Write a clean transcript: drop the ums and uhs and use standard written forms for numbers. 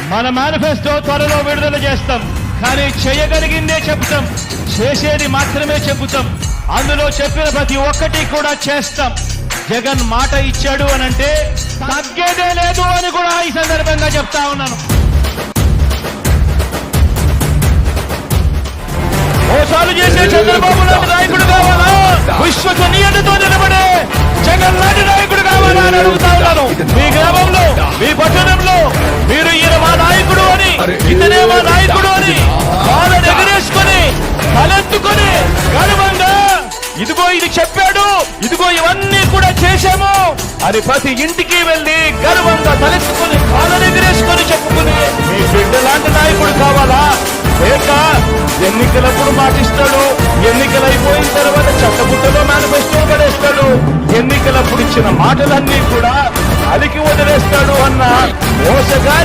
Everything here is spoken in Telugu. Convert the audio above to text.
మన మేనిఫెస్టో త్వరలో విడుదల చేస్తాం. కానీ చేయగలిగిందే చెబుతాం, చేసేది మాత్రమే చెబుతాం. అందులో చెప్పిన ప్రతి ఒక్కటి కూడా చేస్తాం. జగన్ మాట ఇచ్చాడు అనంటే తగ్గేదే లేదు అని కూడా ఈ సందర్భంగా చెప్తా ఉన్నాను. మోసాలు చేసే చంద్రబాబు లాంటి నాయకుడు కావాలా? విశ్వసనీయతతో నిలబడే జగన్ లాంటి నాయకుడు కావాలా అని అడుగుతా ఉన్నాను. మీ గ్రామంలో, మీ పట్టణంలో మీరు ఈయన మా నాయకుడు అని, ఇతనే మా నాయకుడు అని వాళ్ళని ఎగరేసుకొని తలెత్తుకొని గర్వంగా ఇదిగో ఇది చెప్పాడు, ఇదిగో ఇవన్నీ కూడా చేశాము అని ప్రతి ఇంటికి వెళ్లి గర్వంగా తలెత్తుకొని వాళ్ళని ఎగరేసుకొని చెప్పుకుని మీ బిడ్డ లాంటి నాయకుడు కావాలా? లేక ఎన్నికలప్పుడు మాటిస్తాడు, ఎన్నికలు అయిపోయిన తర్వాత చట్టబుట్టలో మేనిఫెస్టో పడేస్తాడు, ఎన్నికలప్పుడు ఇచ్చిన మాటలన్నీ కూడా అలికి వదిలేస్తాడు అన్న మోసగా